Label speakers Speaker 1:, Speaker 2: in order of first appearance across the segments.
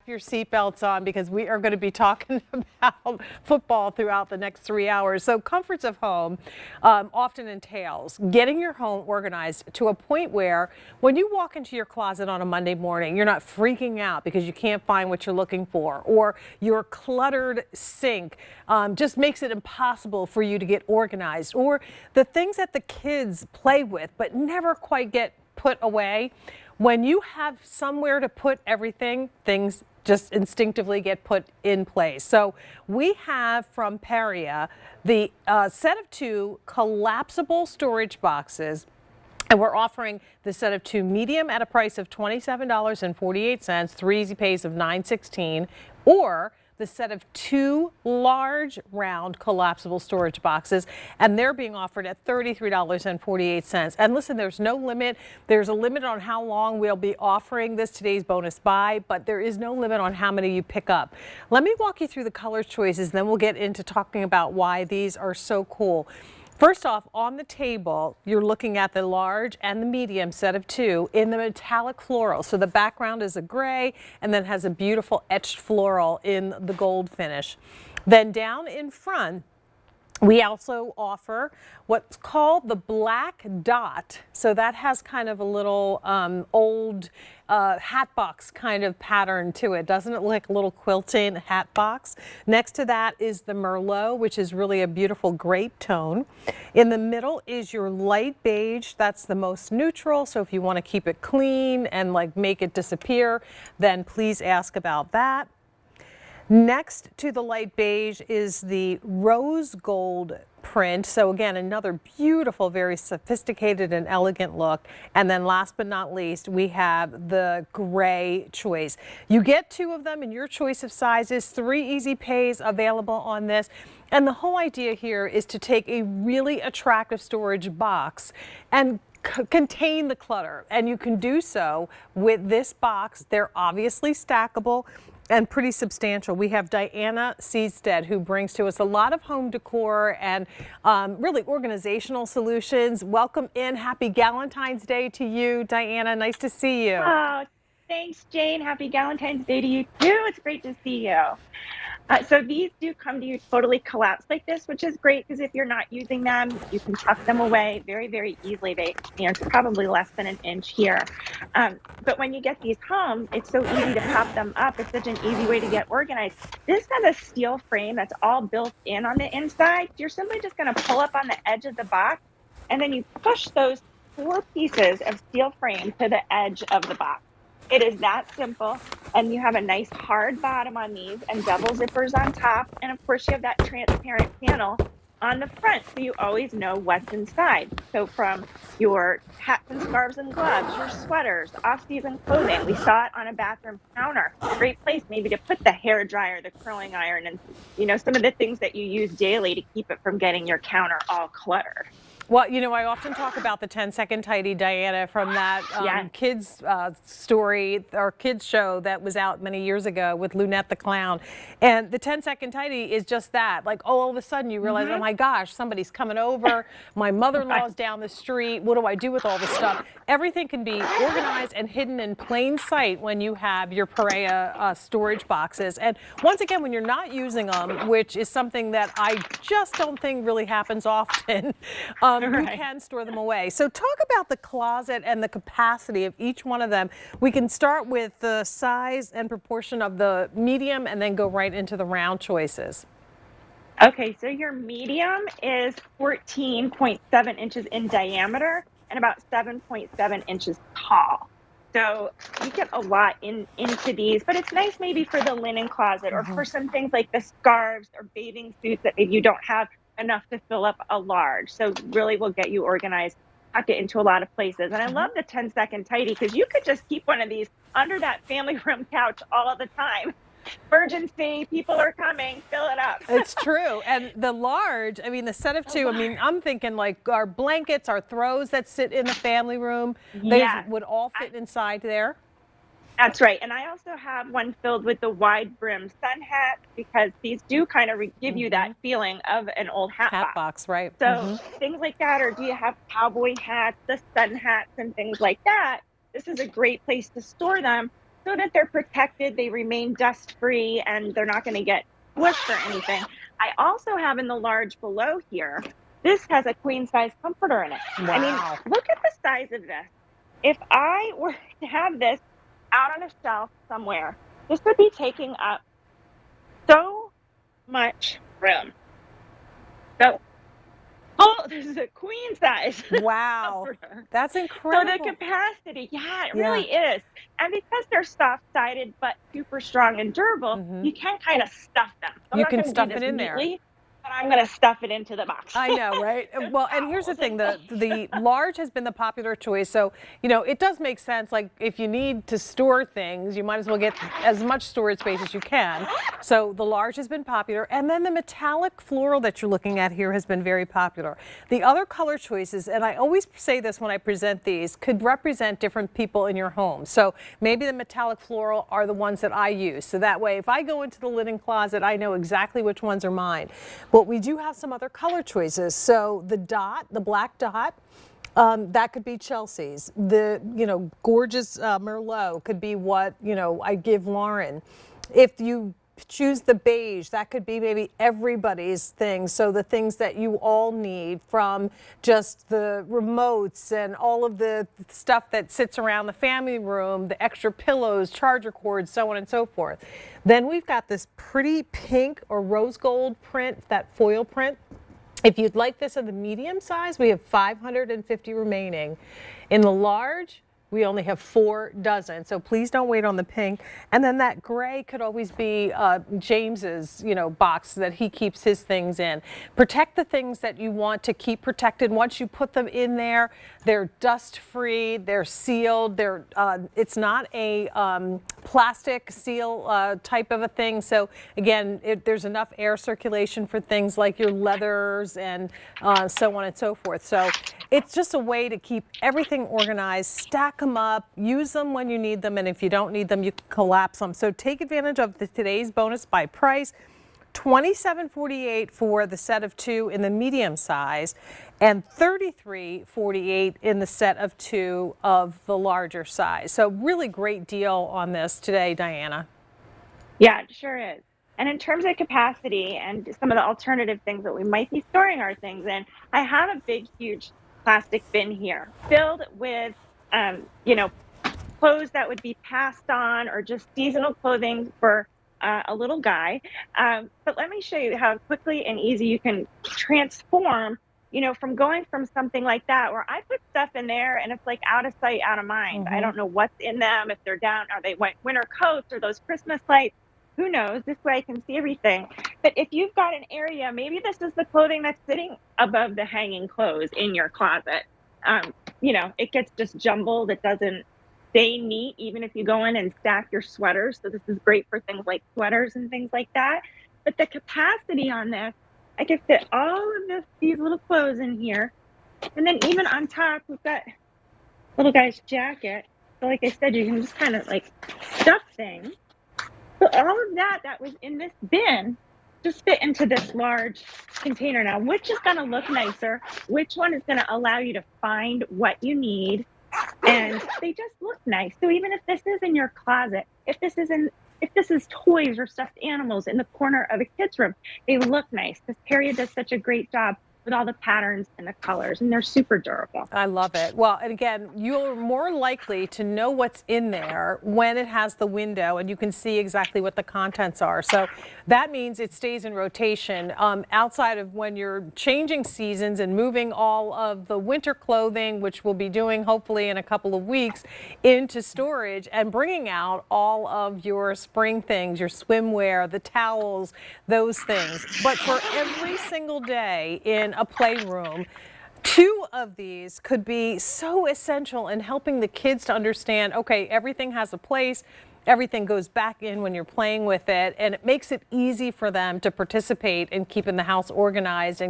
Speaker 1: your seatbelts on because we are going to be talking about football throughout the next 3 hours. So comforts of home often entails getting your home organized to a point where when you walk into your closet on a Monday morning, you're not freaking out because you can't find what you're looking for, or your cluttered sink just makes it impossible for you to get organized, or the things that the kids play with but never quite get put away. When you have somewhere to put everything, things just instinctively get put in place. So we have from Periea the set of 2 collapsible storage boxes. And we're offering the set of 2 medium at a price of $27.48, 3 easy pays of $9.16, or the set of 2 large round collapsible storage boxes, and they're being offered at $33.48. And listen, there's no limit. There's a limit on how long we'll be offering this today's bonus buy, but there is no limit on how many you pick up. Let me walk you through the color choices, then we'll get into talking about why these are so cool. First off, on the table, you're looking at the large and the medium set of 2 in the metallic floral. So the background is a gray and then has a beautiful etched floral in the gold finish. Then down in front, we also offer what's called the black dot. So that has kind of a little old hat box kind of pattern to it. Doesn't it look like a little quilting hat box? Next to that is the Merlot, which is really a beautiful grape tone. In the middle is your light beige. That's the most neutral. So if you want to keep it clean and like make it disappear, then please ask about that. Next to the light beige is the rose gold print. So again, another beautiful, very sophisticated and elegant look. And then last but not least, we have the gray choice. You get 2 of them in your choice of sizes, 3 easy pays available on this. And the whole idea here is to take a really attractive storage box and contain the clutter. And you can do so with this box. They're obviously stackable and pretty substantial. We have Diana Seedstead, who brings to us a lot of home decor and really organizational solutions. Welcome in. Happy Galentine's Day to you, Diana. Nice to see you.
Speaker 2: Oh, thanks, Jane. Happy Galentine's Day to you too. It's great to see you. So these do come to you totally collapsed like this, which is great because if you're not using them, you can tuck them away very, very easily. It's probably less than an inch here. But when you get these home, it's so easy to pop them up. It's such an easy way to get organized. This has a steel frame that's all built in on the inside. You're simply just going to pull up on the edge of the box, and then you push those 4 pieces of steel frame to the edge of the box. It is that simple, and you have a nice hard bottom on these and double zippers on top, and of course you have that transparent panel on the front, so you always know what's inside. So from your hats and scarves and gloves, your sweaters, off-season clothing. We saw it on a bathroom counter. Great place maybe to put the hair dryer, the curling iron, and some of the things that you use daily to keep it from getting your counter all cluttered.
Speaker 1: Well, I often talk about the 10-second tidy, Diana, from that
Speaker 2: Yes.
Speaker 1: kids story or kids show that was out many years ago with Lunette the Clown. And the 10-second tidy is just that. Like, all of a sudden you realize, oh my gosh, somebody's coming over. My mother-in-law's down the street. What do I do with all this stuff? Everything can be organized and hidden in plain sight when you have your Periea storage boxes. And once again, when you're not using them, which is something that I just don't think really happens often, you can store them away. So talk about the closet and the capacity of each one of them. We can start with the size and proportion of the medium and then go right into the round choices.
Speaker 2: Okay, so your medium is 14.7 inches in diameter and about 7.7 inches tall. So you get a lot into these, but it's nice maybe for the linen closet or for some things like the scarves or bathing suits that maybe you don't have enough to fill up a large. So really will get you organized, tuck it into a lot of places. And I love the 10-second tidy because you could just keep one of these under that family room couch all the time. Emergency, people are coming, fill it up.
Speaker 1: It's true. And the large, the set of 2, I'm thinking like our blankets, our throws that sit in the family room, they would all fit inside there.
Speaker 2: That's right. And I also have one filled with the wide brim sun hat because these do kind of give you that feeling of an old hat
Speaker 1: box, right?
Speaker 2: So things like that, or do you have cowboy hats, the sun hats and things like that? This is a great place to store them. so that they're protected, they remain dust free, and they're not going to get squished or anything. I also have in the large below here, this has a queen size comforter in it. I mean,
Speaker 1: Wow.
Speaker 2: look at the size of this. If I were to have this out on a shelf somewhere, this would be taking up so much room. So, oh, this is a queen size
Speaker 1: Wow.
Speaker 2: comforter.
Speaker 1: That's
Speaker 2: So the
Speaker 1: incredible.
Speaker 2: capacity, yeah, it
Speaker 1: Yeah.
Speaker 2: really is. And because they're soft-sided but super strong and durable, you can kind of stuff them. So I'm
Speaker 1: You
Speaker 2: not
Speaker 1: can
Speaker 2: going to do
Speaker 1: stuff
Speaker 2: this
Speaker 1: it in there.
Speaker 2: neatly, but I'm going to stuff it into the box.
Speaker 1: I know, right?
Speaker 2: There's
Speaker 1: Well, and here's the
Speaker 2: towels and
Speaker 1: thing, the large has been the popular choice. So, it does make sense. Like if you need to store things, you might as well get as much storage space as you can. So the large has been popular. And then the metallic floral that you're looking at here has been very popular. The other color choices, and I always say this when I present these, could represent different people in your home. So maybe the metallic floral are the ones that I use. So that way, if I go into the linen closet, I know exactly which ones are mine. But we do have some other color choices. So the dot, the black dot, that could be Chelsea's. The, gorgeous Merlot could be what, I give Lauren. If you choose the beige, that could be maybe everybody's thing. So the things that you all need, from just the remotes and all of the stuff that sits around the family room, the extra pillows, charger cords, so on and so forth. Then we've got this pretty pink or rose gold print, that foil print. If you'd like this in the medium size, we have 550 remaining. In the large, we only have 4 dozen, so please don't wait on the pink. And then that gray could always be James's, box that he keeps his things in. Protect the things that you want to keep protected. Once you put them in there, they're dust-free, they're sealed. It's not a plastic seal type of a thing. So again, there's enough air circulation for things like your leathers and so on and so forth. So it's just a way to keep everything organized, stack them up, use them when you need them, and if you don't need them, you can collapse them. So take advantage of today's bonus buy price. $27.48 for the set of 2 in the medium size, and $33.48 in the set of 2 of the larger size. So really great deal on this today, Diana.
Speaker 2: Yeah, it sure is. And in terms of capacity and some of the alternative things that we might be storing our things in, I have a big, huge plastic bin here filled with, clothes that would be passed on or just seasonal clothing for a little guy. But let me show you how quickly and easy you can transform, from going from something like that where I put stuff in there and it's like out of sight, out of mind. I don't know what's in them, if they're down, are they winter coats or those Christmas lights? Who knows? This way I can see everything. But if you've got an area, maybe this is the clothing that's sitting above the hanging clothes in your closet. It gets just jumbled. It doesn't stay neat, even if you go in and stack your sweaters. So this is great for things like sweaters and things like that. But the capacity on this, I could fit all of these little clothes in here. And then even on top, we've got little guy's jacket. So like I said, you can just kind of like stuff things. So all of that was in this bin just fit into this large container. Now, which is going to look nicer? Which one is going to allow you to find what you need? And they just look nice. So even if this is in your closet, if this is toys or stuffed animals in the corner of a kid's room, they look nice. This Periea does such a great job with all the patterns and the colors, and they're super durable.
Speaker 1: I love it. Well, and again, you're more likely to know what's in there when it has the window and you can see exactly what the contents are. So that means it stays in rotation outside of when you're changing seasons and moving all of the winter clothing, which we'll be doing hopefully in a couple of weeks, into storage, and bringing out all of your spring things, your swimwear, the towels, those things. But for every single day in a playroom, 2 of these could be so essential in helping the kids to understand, okay, everything has a place. everything goes back in when you're playing with it, and it makes it easy for them to participate in keeping the house organized and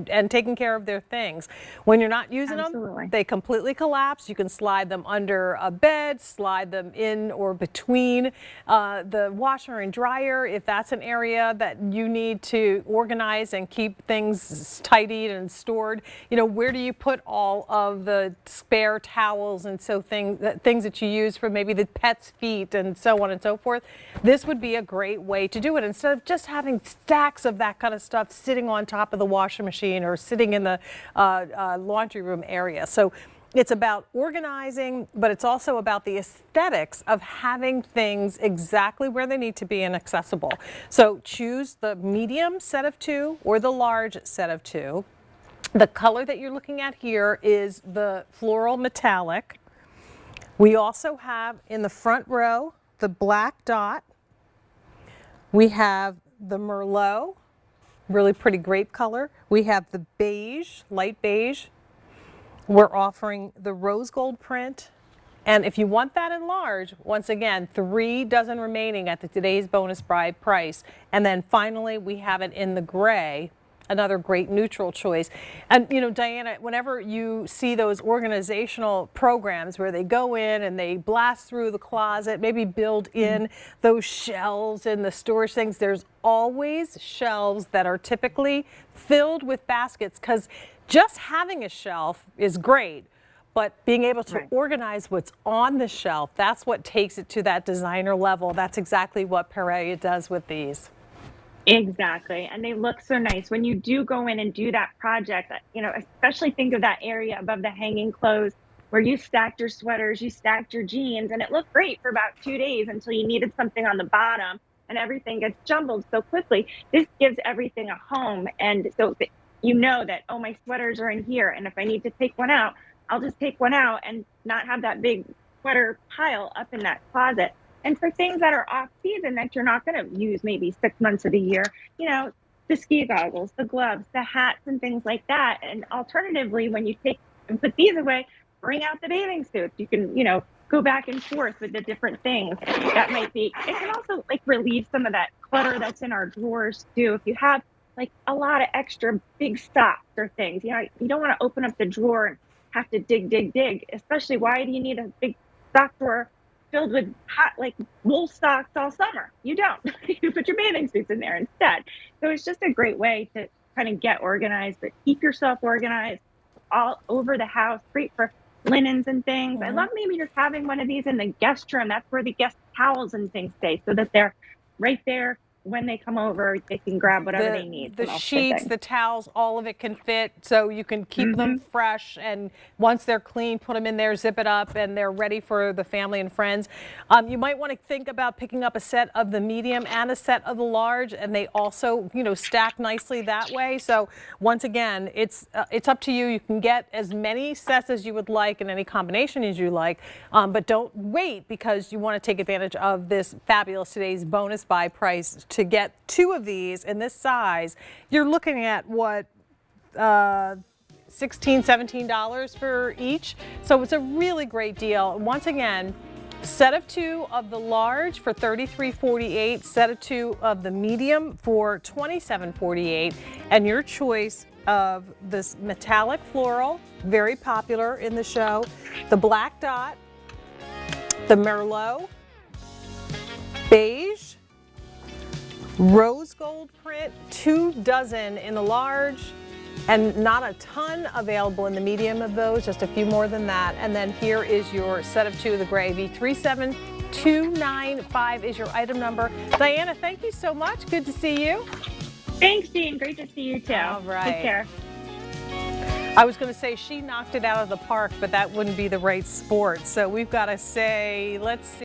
Speaker 1: and taking care of their things. When you're not using
Speaker 2: Absolutely.
Speaker 1: them, they completely collapse. You can slide them under a bed, slide them in or between the washer and dryer if that's an area that you need to organize and keep things tidied and stored. You know, where do you put all of the spare towels and so things that you use for maybe the pet's feet and so on and so forth? This would be a great way to do it instead of just having stacks of that kind of stuff sitting on top of the washing machine or sitting in the laundry room area. So it's about organizing, but it's also about the aesthetics of having things exactly where they need to be and accessible. So choose the medium set of 2 or the large set of 2. The color that you're looking at here is the floral metallic. We also have in the front row the black dot. We have the Merlot, really pretty grape color. We have the beige, light beige. We're offering the rose gold print. And if you want that in large, once again, 3 dozen remaining at today's bonus bride price. And then finally, we have it in the gray, another great neutral choice. And you know, Diana, whenever you see those organizational programs where they go in and they blast through the closet, maybe build in those shelves and the storage things, there's always shelves that are typically filled with baskets, because just having a shelf is great, but being able to organize what's on the shelf, that's what takes it to that designer level. That's exactly what Periea does with these.
Speaker 2: Exactly. And they look so nice when you do go in and do that project, you know, especially think of that area above the hanging clothes where you stacked your sweaters, you stacked your jeans, and it looked great for about 2 days until you needed something on the bottom and everything gets jumbled so quickly. This gives everything a home. And so you know that, oh, my sweaters are in here. And if I need to take one out, I'll just take one out and not have that big sweater pile up in that closet. And for things that are off season that you're not going to use maybe 6 months of the year, you know, the ski goggles, the gloves, the hats, and things like that. And alternatively, when you take and put these away, bring out the bathing suits. You can, you know, go back and forth with the different things. That might be, it can also like relieve some of that clutter that's in our drawers too. If you have like a lot of extra big socks or things, you know, you don't want to open up the drawer and have to dig, especially why do you need a big sock drawer filled with hot, like wool socks all summer? You don't. You put your bathing suits in there instead. So it's just a great way to kind of get organized, but keep yourself organized all over the house. Great for linens and things. I love maybe just having one of these in the guest room. That's where the guest towels and things stay, so that they're right there. When they come over, they can grab whatever they need.
Speaker 1: The sheets, the towels, all of it can fit, so you can keep them fresh. And once they're clean, put them in there, zip it up, and they're ready for the family and friends. You might want to think about picking up a set of the medium and a set of the large, and they also, you know, stack nicely that way. So once again, it's up to you. You can get as many sets as you would like and any combination as you like, but don't wait, because you want to take advantage of this fabulous today's bonus buy price. To get 2 of these in this size, you're looking at what, $16, $17 for each. So it's a really great deal. Once again, set of 2 of the large for $33.48, set of 2 of the medium for $27.48, and your choice of this metallic floral, very popular in the show, the black dot, the Merlot, beige, rose gold print, 2 dozen in the large, and not a ton available in the medium of those, just a few more than that. And then here is your set of 2 of the gray. V37295 is your item number. Diana, thank you so much. Good to see you.
Speaker 2: Thanks, Jean. Great to see you too.
Speaker 1: All right.
Speaker 2: Take care.
Speaker 1: I was going to say she knocked it out of the park, but that wouldn't be the right sport. So we've got to say, let's see.